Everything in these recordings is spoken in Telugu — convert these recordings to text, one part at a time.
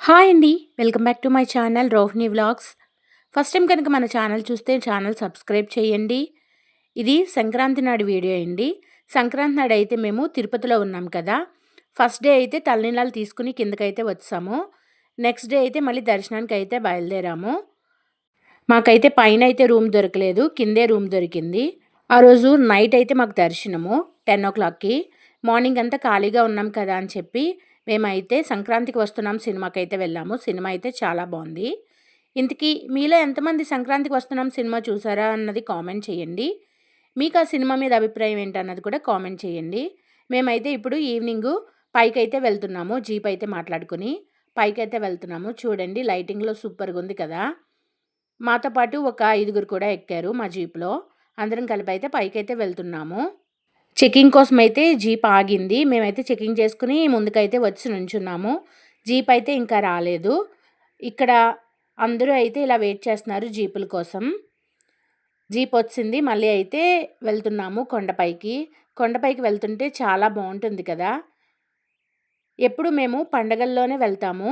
హాయ్ అండి. Welcome back to my channel Rohini vlogs. First time కనుక మన ఛానల్ చూస్తే ఛానల్ సబ్స్క్రైబ్ చేయండి. ఇది సంక్రాంతి నాడు వీడియో అండి. సంక్రాంతి నాడు అయితే మేము తిరుపతిలో ఉన్నాం కదా! ఫస్ట్ డే అయితే తలనీలాలు తీసుకుని కిందకైతే వచ్చాము. నెక్స్ట్ డే అయితే మళ్ళీ దర్శనానికి అయితే బయలుదేరాము. మాకైతే పైనైతే రూమ్ దొరకలేదు. కిందే రూమ్ దొరికింది. ఆ రోజు నైట్ అయితే మాకు దర్శనము 10:00కి. మార్నింగ్ అంతా ఖాళీగా ఉన్నాం కదా అని చెప్పి మేమైతే సంక్రాంతికి వస్తున్నాం సినిమాకైతే వెళ్ళాము. సినిమా అయితే చాలా బావుంది. ఇంతకీ మీలో ఎంతమంది సంక్రాంతికి వస్తున్నాం సినిమా చూసారా అన్నది కామెంట్ చేయండి. మీకు ఆ సినిమా మీద అభిప్రాయం ఏంటన్నది కూడా కామెంట్ చేయండి. మేమైతే ఇప్పుడు ఈవినింగు పైకైతే వెళ్తున్నాము. జీప్ అయితే మాట్లాడుకొని పైకైతే వెళ్తున్నాము. చూడండి లైటింగ్‌లో సూపర్‌గుంది కదా! మాతో పాటు ఒక 5గురు కూడా ఎక్కారు మా జీప్‌లో. అందరం కలిపైతే పైకైతే వెళ్తున్నాము. చెకింగ్ కోసమైతే జీప్ ఆగింది. మేమైతే చెకింగ్ చేసుకొని ముందుకైతే వచ్చి నుంచున్నాము. జీప్ అయితే ఇంకా రాలేదు. ఇక్కడ అందరూ అయితే ఇలా వెయిట్ చేస్తున్నారు జీపుల కోసం. జీప్ వచ్చింది. మళ్ళీ అయితే వెళ్తున్నాము కొండపైకి. కొండపైకి వెళ్తుంటే చాలా బావుంటుంది కదా! ఎప్పుడు మేము పండగల్లోనే వెళ్తాము.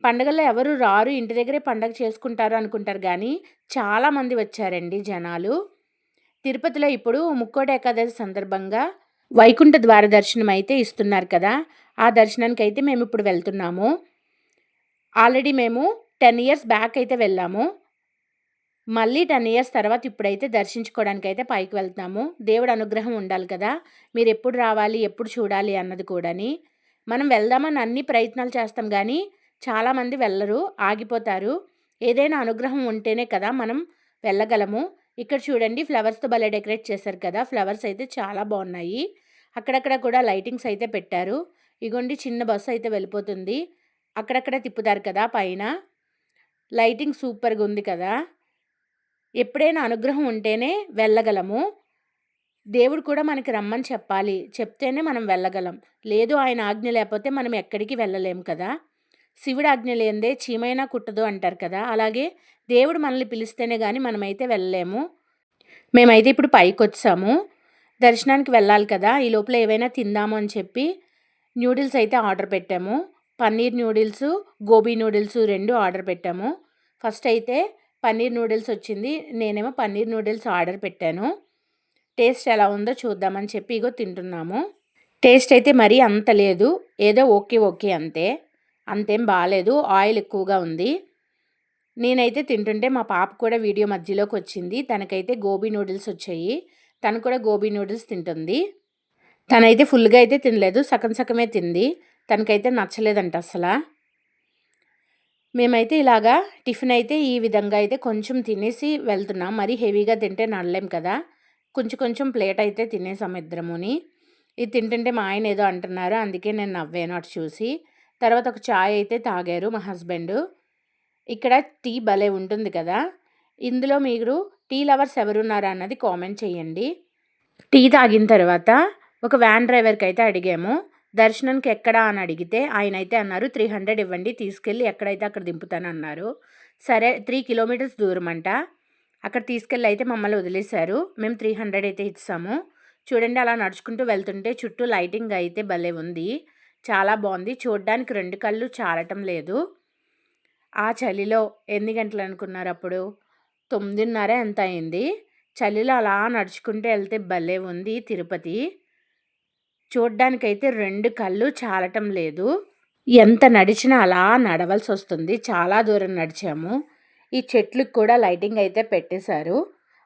పండగల్లో ఎవరు రారు. ఇంటి దగ్గరే పండగ చేసుకుంటారు అనుకుంటారు గానీ, చాలామంది వచ్చారండి జనాలు. తిరుపతిలో ఇప్పుడు ముక్కోటి ఏకాదశి సందర్భంగా వైకుంఠ ద్వార దర్శనం అయితే ఇస్తున్నారు కదా! ఆ దర్శనానికైతే మేమిప్పుడు వెళ్తున్నాము. ఆల్రెడీ మేము 10 ఇయర్స్ బ్యాక్ అయితే వెళ్ళాము. మళ్ళీ 10 ఇయర్స్ తర్వాత ఇప్పుడైతే దర్శించుకోవడానికైతే పైకి వెళ్తున్నాము. దేవుడి అనుగ్రహం ఉండాలి కదా! మీరెప్పుడు రావాలి, ఎప్పుడు చూడాలి అన్నది కూడాని. మనం వెళ్దామని అన్ని ప్రయత్నాలు చేస్తాం గానీ, చాలామంది వెళ్ళరు, ఆగిపోతారు. ఏదైనా అనుగ్రహం ఉంటేనే కదా మనం వెళ్ళగలము. ఇక్కడ చూడండి ఫ్లవర్స్‌తో భలే డెకరేట్ చేశారు కదా! ఫ్లవర్స్ అయితే చాలా బావున్నాయి. అక్కడక్కడ కూడా లైటింగ్స్ అయితే పెట్టారు. ఇగోండి చిన్న బస్సు అయితే వెళ్ళిపోతుంది. అక్కడక్కడ తిప్పుతారు కదా పైన. లైటింగ్ సూపర్‌గుంది కదా! ఎప్పుడైనా అనుగ్రహం ఉంటేనే వెళ్ళగలము. దేవుడు కూడా మనకి రమ్మని చెప్పాలి. చెప్తేనే మనం వెళ్ళగలం. లేదు ఆయన ఆజ్ఞ లేపోతే మనం ఎక్కడికి వెళ్ళలేం కదా! శివుడి ఆజ్ఞ లేనిదే చీమైనా కుట్టదు అంటారు కదా! అలాగే దేవుడు మనల్ని పిలిస్తేనే గాని మనమైతే వెళ్ళలేము. మేమైతే ఇప్పుడు పైకొచ్చాము. దర్శనానికి వెళ్ళాలి కదా! ఈ లోపల ఏవైనా తిందాము అని చెప్పి న్యూడిల్స్ అయితే ఆర్డర్ పెట్టాము. Paneer noodles, gobi noodles 2 order పెట్టాము. ఫస్ట్ అయితే పన్నీర్ నూడిల్స్ వచ్చింది. నేనేమో పన్నీర్ నూడిల్స్ ఆర్డర్ పెట్టాను. టేస్ట్ ఎలా ఉందో చూద్దామని చెప్పి ఇగో తింటున్నాము. టేస్ట్ అయితే మరీ అంత లేదు. ఏదో ఓకే, ఓకే అంతే. అంతేం బాలేదు. ఆయిల్ ఎక్కువగా ఉంది. నేనైతే తింటుంటే మా పాప కూడా వీడియో మధ్యలోకొచ్చింది. తనకైతే గోబీ నూడిల్స్ వచ్చాయి. తను కూడా గోబీ నూడిల్స్ తింటుంది. తనైతే ఫుల్‌గా అయితే తినలేదు. సగం సగమే తింది. తనకైతే నచ్చలేదంట అసల. మేమైతే ఇలాగా టిఫిన్ అయితే ఈ విధంగా అయితే కొంచెం తినేసి వెళ్తున్నాం. మరీ హెవీగా తింటే నడలేం కదా! కొంచెం కొంచెం ప్లేట్ అయితే తినేసాం ఇద్దరముని. ఇది తింటుంటే మా ఆయన ఏదో అంటున్నారు. అందుకే నేను నవ్వాను అటు చూసి. తర్వాత ఒక చాయ్ అయితే తాగారు మా హస్బెండు. ఇక్కడ టీ భలే ఉంటుంది కదా! ఇందులో మీరు టీ లవర్స్ ఎవరున్నారా అన్నది కామెంట్ చేయండి. టీ తాగిన తర్వాత ఒక వ్యాన్ డ్రైవర్‌కైతే అడిగాము. దర్శనంకి ఎక్కడ అని అడిగితే ఆయనైతే అన్నారు 300 ఇవ్వండి తీసుకెళ్ళి ఎక్కడైతే అక్కడ దింపుతానన్నారు. సరే 3 కిలోమీటర్స్ దూరమంట. అక్కడ తీసుకెళ్ళి అయితే మమ్మల్ని వదిలేశారు. మేము 300 అయితే ఇచ్చాము. చూడండి అలా నడుచుకుంటూ వెళ్తుంటే చుట్టూ లైటింగ్ అయితే భలే ఉంది. చాలా బావుంది. చూడ్డానికి 2 కళ్ళు చాలటం లేదు. ఆ చలిలో ఎన్ని గంటలనుకున్నారప్పుడు? 9:30 ఎంతో అయింది. చలిలో అలా నడుచుకుంటూ ఎళ్తే భలే ఉంది తిరుపతి. చూడ్డానికైతే 2 కళ్ళు చాలటం లేదు. ఎంత నడిచినా అలా నడవాల్సొస్తుంది. చాలా దూరం నడిచాము. ఈ చెట్లుకి కూడా లైటింగ్ అయితే పెట్టేశారు.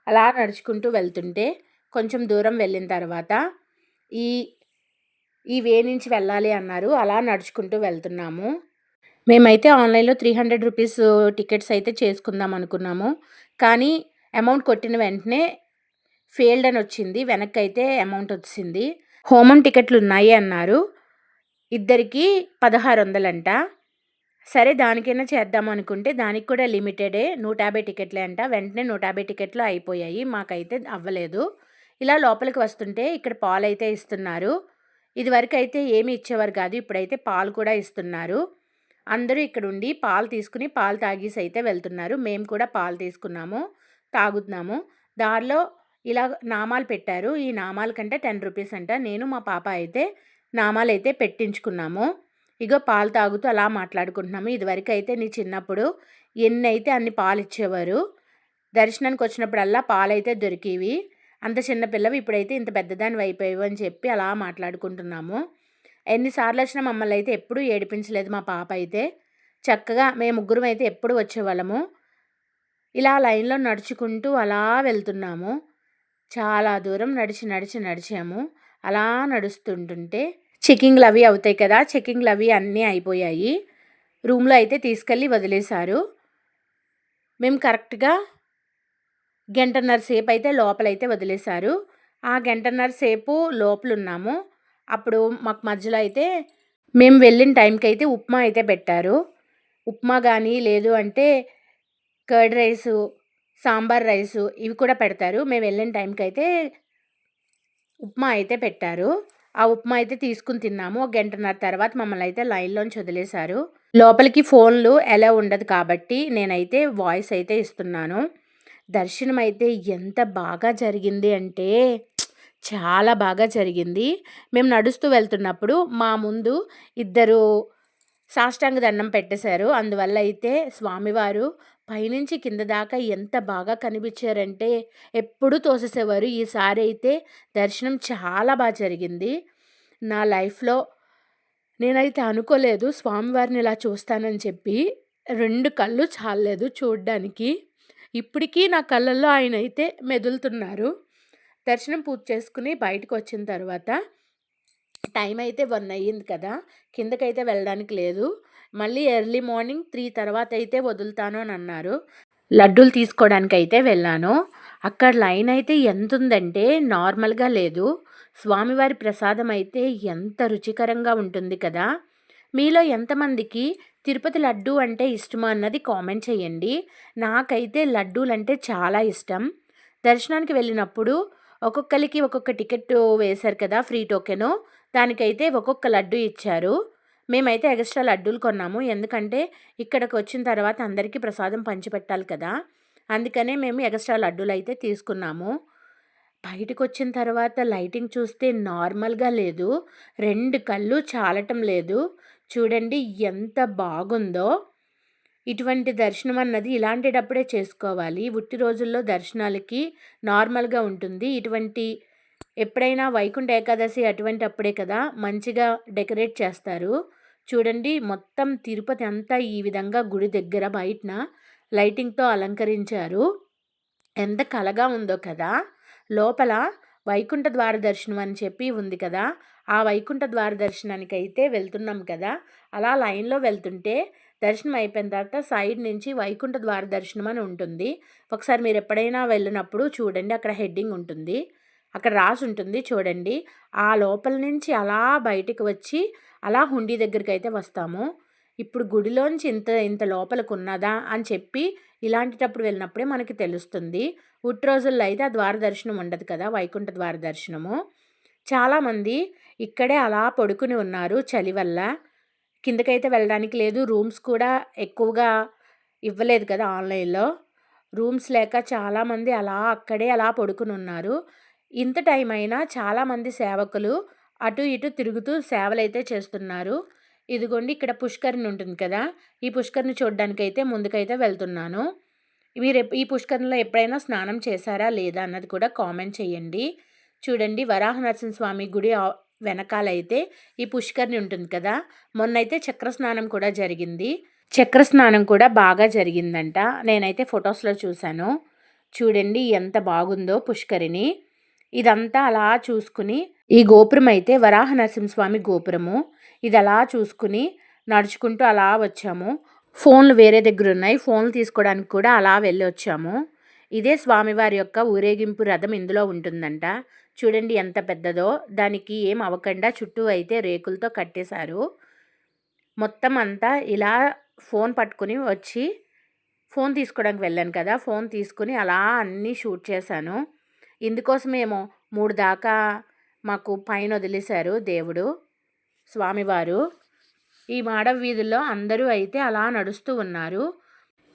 అలా నడుచుకుంటూ వెళ్తుంటే కొంచెం దూరం వెళ్ళిన తర్వాత ఈ ఈ వే నుంచి వెళ్ళాలి అన్నారు. అలా నడుచుకుంటూ వెళ్తున్నాము. మేమైతే ఆన్‌లైన్‌లో 300 రూపీస్ టికెట్స్ అయితే చేసుకుందాం అనుకున్నాము. కానీ అమౌంట్ కొట్టిన వెంటనే ఫెయిల్డ్ అని వచ్చింది. వెనక్కైతే అమౌంట్ వచ్చింది. హోమం టికెట్లు ఉన్నాయి అన్నారు. ఇద్దరికి 1600 అంట. సరే దానికైనా చేద్దాం అనుకుంటే దానికి కూడా లిమిటెడే 150 టికెట్లే అంట. వెంటనే 150 టికెట్లు అయిపోయాయి. మాకైతే అవ్వలేదు. ఇలా లోపలికి వస్తుంటే ఇక్కడ పాలైతే ఇస్తున్నారు. ఇదివరకైతే ఏమి ఇచ్చేవారు కాదు. ఇప్పుడైతే పాలు కూడా ఇస్తున్నారు. అందరూ ఇక్కడుండి పాలు తీసుకుని పాలు తాగేసి అయితే వెళ్తున్నారు. మేము కూడా పాలు తీసుకున్నాము. తాగుతున్నాము. దారిలో ఇలా నామాలు పెట్టారు. ఈ నామాల కంటే 10 రూపీస్ అంట. నేను మా పాప అయితే నామాలైతే పెట్టించుకున్నాము. ఇగో పాలు తాగుతూ అలా మాట్లాడుకుంటున్నాము. ఇదివరకైతే నీ చిన్నప్పుడు ఎన్నైతే అన్ని పాలిచ్చేవారు. దర్శనానికి వచ్చినప్పుడల్లా పాలైతే దొరికేవి. అంత చిన్న పిల్లవి ఇప్పుడైతే ఇంత పెద్దదానివి అయిపోయావు అని చెప్పి అలా మాట్లాడుకుంటున్నాము. ఎన్నిసార్లు వచ్చినా మమ్మల్ని అయితే ఎప్పుడూ ఏడిపించలేదు మా పాప అయితే. చక్కగా మేము ముగ్గురం అయితే ఎప్పుడు వచ్చేవాళ్ళము. ఇలా లైన్‌లో నడుచుకుంటూ అలా వెళ్తున్నాము. చాలా దూరం నడిచాము. అలా నడుస్తుంటుంటే చెకింగ్‌లవి అవుతాయి కదా! చెకింగ్‌లవి అన్నీ అయిపోయాయి. రూమ్‌లో అయితే తీసుకెళ్ళి వదిలేశారు. మేము కరెక్ట్‌గా గంటన్నర సేపయితే లోపలైతే వదిలేశారు. ఆ గంటన్నర సేపు లోపలున్నాము. అప్పుడు మాకు మధ్యలో అయితే మేము వెళ్ళిన టైంకైతే ఉప్మా అయితే పెట్టారు. ఉప్మా గానీ, లేదు అంటే కర్డ్ రైసు, సాంబార్ రైసు ఇవి కూడా పెడతారు. మేము వెళ్ళిన టైంకైతే ఉప్మా అయితే పెట్టారు. ఆ ఉప్మా అయితే తీసుకొని తిన్నాము. ఒక గంటన్నర తర్వాత మమ్మల్నయితే లైన్‌లోంచి వదిలేశారు. లోపలికి ఫోన్‌లు అలౌ ఉండదు కాబట్టి నేనైతే వాయిస్ అయితే ఇస్తున్నాను. దర్శనం అయితే ఎంత బాగా జరిగింది అంటే చాలా బాగా జరిగింది. మేము నడుస్తూ వెళ్తున్నప్పుడు మా ముందు ఇద్దరు సాష్టాంగ దండం పెట్టేశారు. అందువల్ల అయితే స్వామివారు పైనుంచి కింద దాకా ఎంత బాగా కనిపించారంటే ఎప్పుడూ తోసేసేవారు. ఈసారి అయితే దర్శనం చాలా జరిగింది. నా లైఫ్‌లో నేనైతే అనుకోలేదు స్వామివారిని ఇలా చూస్తానని చెప్పి. 2 కళ్ళు చాలలేదు చూడ్డానికి. ఇప్పటికీ నా కళ్ళల్లో ఆయనైతే మెదులుతున్నారు. దర్శనం పూర్తి చేసుకుని బయటకొచ్చిన తర్వాత టైం అయితే 1 అయ్యింది కదా! కిందకైతే వెళ్ళడానికి లేదు. మళ్ళీ ఎర్లీ మార్నింగ్ 3 తర్వాత అయితే వదులుతాను అని అన్నారు. లడ్డూలు తీసుకోవడానికైతే వెళ్ళాను. అక్కడ లైన్ అయితే ఎంతుందంటే నార్మల్‌గా లేదు. స్వామివారి ప్రసాదం అయితే ఎంత రుచికరంగా ఉంటుంది కదా! మీలో ఎంతమందికి తిరుపతి లడ్డూ అంటే ఇష్టమా అన్నది కామెంట్ చేయండి. నాకైతే లడ్డూలంటే చాలా ఇష్టం. దర్శనానికి వెళ్ళినప్పుడు ఒక్కొక్కళ్ళకి ఒక్కొక్క టికెట్టు వేశారు కదా! Free token. దానికైతే ఒక్కొక్క లడ్డూ ఇచ్చారు. మేమైతే ఎక్స్‌ట్రా లడ్డూలు కొన్నాము. ఎందుకంటే ఇక్కడికొచ్చిన తర్వాత అందరికీ ప్రసాదం పంచిపెట్టాలి కదా! అందుకనే మేము ఎక్స్‌ట్రా లడ్డూలైతే తీసుకున్నాము. బయటకొచ్చిన తర్వాత లైటింగ్ చూస్తే నార్మల్‌గా లేదు. 2 కళ్ళు చాలటం లేదు. చూడండి ఎంత బాగుందో. ఇటువంటి దర్శనం అన్నది ఇలాంటప్పుడే చేసుకోవాలి. ఉట్టి రోజుల్లో దర్శనాలకి నార్మల్‌గా ఉంటుంది. ఎప్పుడైనా వైకుంఠ ఏకాదశి అటువంటప్పుడే కదా మంచిగా డెకరేట్ చేస్తారు. చూడండి మొత్తం తిరుపతి అంతా ఈ విధంగా గుడి దగ్గర బయటన లైటింగ్‌తో అలంకరించారు. ఎంత కళగా ఉందో కదా! లోపల వైకుంఠ ద్వార దర్శనం అని చెప్పి ఉంది కదా! ఆ వైకుంఠ ద్వార దర్శనానికైతే వెళ్తున్నాం కదా! అలా లైన్‌లో వెళ్తుంటే దర్శనం అయిపోయిన తర్వాత సైడ్ నుంచి వైకుంఠ ద్వార దర్శనం అని ఉంటుంది. ఒకసారి మీరు ఎప్పుడైనా వెళ్ళినప్పుడు చూడండి అక్కడ హెడ్డింగ్ ఉంటుంది. అక్కడ రాసి ఉంటుంది చూడండి. ఆ లోపల నుంచి అలా బయటికి వచ్చి అలా హుండీ దగ్గరికైతే వస్తాము. ఇప్పుడు గుడిలోంచి ఇంత ఇంత లోపలికున్నదా అని చెప్పి ఇలాంటప్పుడు వెళ్ళినప్పుడే మనకి తెలుస్తుంది. ఉట్టి రోజుల్లో అయితే ఆ ద్వార దర్శనం ఉండదు కదా! వైకుంఠ ద్వార దర్శనము. చాలామంది ఇక్కడే అలా పడుకుని ఉన్నారు చలి వల్ల. కిందకైతే వెళ్ళడానికి లేదు. రూమ్స్ కూడా ఎక్కువగా ఇవ్వలేదు కదా ఆన్‌లైన్‌లో. రూమ్స్ లేక చాలామంది అక్కడే అలా పడుకునున్నారు. ఇంత టైం అయినా చాలామంది సేవకులు అటు ఇటు తిరుగుతూ సేవలైతే చేస్తున్నారు. ఇదిగోండి ఇక్కడ పుష్కరిణి ఉంటుంది కదా! ఈ పుష్కరిణి చూడ్డానికైతే ముందుకైతే వెళ్తున్నాను. ఈ పుష్కరిణిలో ఎప్పుడైనా స్నానం చేశారా లేదా అన్నది కూడా కామెంట్ చేయండి. చూడండి వరాహ నరసింహస్వామి గుడి వెనకాలైతే ఈ పుష్కరిణి ఉంటుంది కదా! మొన్నైతే చక్ర స్నానం కూడా జరిగింది. చక్ర స్నానం కూడా బాగా జరిగిందంట. నేనైతే ఫొటోస్‌లో చూశాను. చూడండి ఎంత బాగుందో పుష్కరిణి. ఇదంతా అలా చూసుకుని ఈ గోపురం అయితే వరాహ నరసింహస్వామి గోపురము. ఇది అలా చూసుకుని నడుచుకుంటూ అలా వచ్చాము. ఫోన్లు వేరే దగ్గరున్నాయి. ఫోన్లు తీసుకోవడానికి కూడా అలా వెళ్ళొచ్చాము. ఇదే స్వామివారి యొక్క ఊరేగింపు రథం ఇందులో ఉంటుందంట. చూడండి ఎంత పెద్దదో. దానికి ఏం అవ్వకుండా చుట్టూ అయితే రేకులతో కట్టేశారు. మొత్తం అంతా ఇలా ఫోన్ పట్టుకుని వచ్చి ఫోన్ తీసుకోవడానికి వెళ్ళాను కదా! ఫోన్ తీసుకుని అలా అన్నీ షూట్ చేశాను. ఇందుకోసమేమో 3 దాకా మాకు పైన వదిలేశారు దేవుడు స్వామివారు. ఈ మాడ వీధుల్లో అందరూ అయితే అలా నడుస్తూ ఉన్నారు.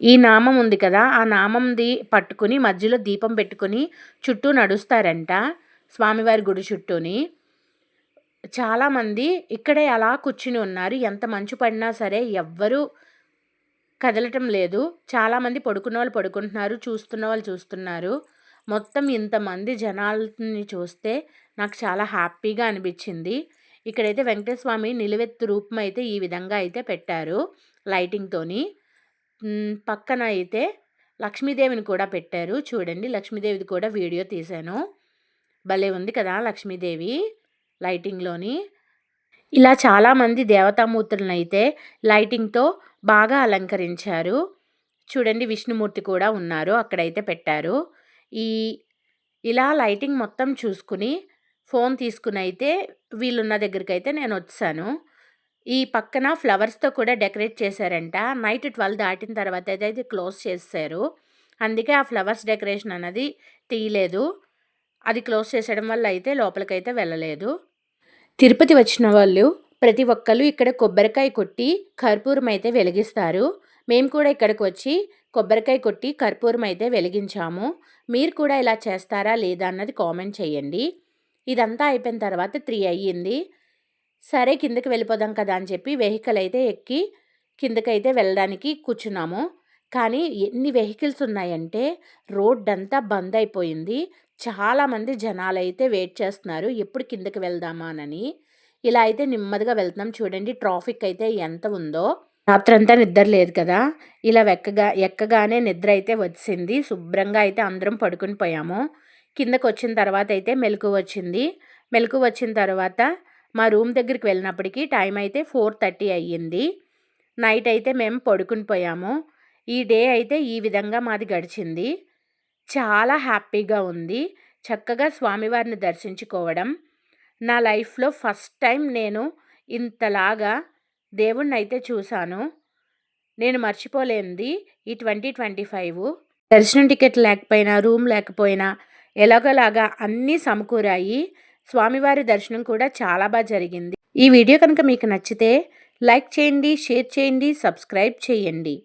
ఈ నామం ఉంది కదా! ఆ నామంది పట్టుకుని మధ్యలో దీపం పెట్టుకుని చుట్టూ నడుస్తారంట స్వామివారి గుడి చుట్టూని. చాలామంది ఇక్కడే అలా కూర్చుని ఉన్నారు. ఎంత మంచు పడినా సరే ఎవ్వరూ కదలటం లేదు. చాలామంది పడుకున్నవాళ్ళు పడుకుంటున్నారు. చూస్తున్నవాళ్ళు చూస్తున్నారు. మొత్తం ఇంతమంది జనాల్ని చూస్తే నాకు చాలా హ్యాపీగా అనిపించింది. ఇక్కడైతే వెంకటేశ్వర స్వామి నిలువెత్తు రూపం అయితే ఈ విధంగా అయితే పెట్టారు లైటింగ్‌తోని. పక్కన అయితే లక్ష్మీదేవిని కూడా పెట్టారు. చూడండి లక్ష్మీదేవిది కూడా వీడియో తీశాను. భలే ఉంది కదా లక్ష్మీదేవి లైటింగ్‌లోని. ఇలా చాలామంది దేవతామూర్తులనైతే లైటింగ్‌తో బాగా అలంకరించారు. చూడండి విష్ణుమూర్తి కూడా ఉన్నారు. అక్కడైతే పెట్టారు. ఈ ఇలా లైటింగ్ మొత్తం చూసుకుని ఫోన్ తీసుకునైతే వీళ్ళున్న దగ్గరికైతే నేనొచ్చేసాను. ఈ పక్కన ఫ్లవర్స్‌తో కూడా డెకరేట్ చేశారంట. నైట్ 12 దాటిన తర్వాత అయితే క్లోజ్ చేసేశారు. అందుకే ఆ ఫ్లవర్స్ డెకరేషన్ అన్నది తీయలేదు. అది క్లోజ్ చేసేయడం వల్ల అయితే లోపలికైతే వెళ్ళలేదు. తిరుపతి వచ్చిన వాళ్ళు ప్రతి ఒక్కళ్ళు ఇక్కడ కొబ్బరికాయ కొట్టి కర్పూరం అయితే వెలిగిస్తారు. మేము కూడా ఇక్కడికి వచ్చి కొబ్బరికాయ కొట్టి కర్పూరం అయితే వెలిగించాము. మీరు కూడా ఇలా చేస్తారా లేదా అన్నది కామెంట్ చేయండి. ఇదంతా అయిపోయిన తర్వాత 3 అయ్యింది. సరే కిందకి వెళ్ళిపోదాం కదా అని చెప్పి వెహికల్ అయితే ఎక్కి కిందకైతే వెళ్ళడానికి కూర్చున్నాము. కానీ ఎన్ని వెహికల్స్ ఉన్నాయంటే రోడ్డంతా బంద్ అయిపోయింది. చాలామంది జనాలైతే వెయిట్ చేస్తున్నారు. ఎప్పుడు కిందకి వెళ్దామానని. ఇలా అయితే నెమ్మదిగా వెళ్తున్నాం. చూడండి ట్రాఫిక్ అయితే ఎంత ఉందో. రాత్రంతా నిద్ర లేదు కదా! ఇలా ఎక్కగానే నిద్ర అయితే వచ్చింది. శుభ్రంగా అయితే అందరం పడుకుని పోయాము. కిందకొచ్చిన తర్వాత అయితే మెలకువ వచ్చింది. మెలకువ వచ్చిన తర్వాత మా రూమ్ దగ్గరికి వెళ్ళినప్పటికి టైం అయితే 4:30 అయ్యింది. నైట్ అయితే మేము పడుకుని పోయాము. ఈ డే అయితే ఈ విధంగా మాది గడిచింది. చాలా హ్యాపీగా ఉంది. చక్కగా స్వామివారిని దర్శించుకోవడం. నా లైఫ్‌లో ఫస్ట్ టైం నేను ఇంతలాగా దేవుడినైతే చూశాను. నేను మర్చిపోలేనిది ఈ 2025. దర్శనం టికెట్ లేకపోయినా, రూమ్ లేకపోయినా ఎలాగోలాగా అన్నీ సమకూరాయి. స్వామివారి దర్శనం కూడా చాలా జరిగింది. ఈ వీడియో కనుక మీకు నచ్చితే లైక్ చేయండి, షేర్ చేయండి, సబ్స్క్రైబ్ చేయండి.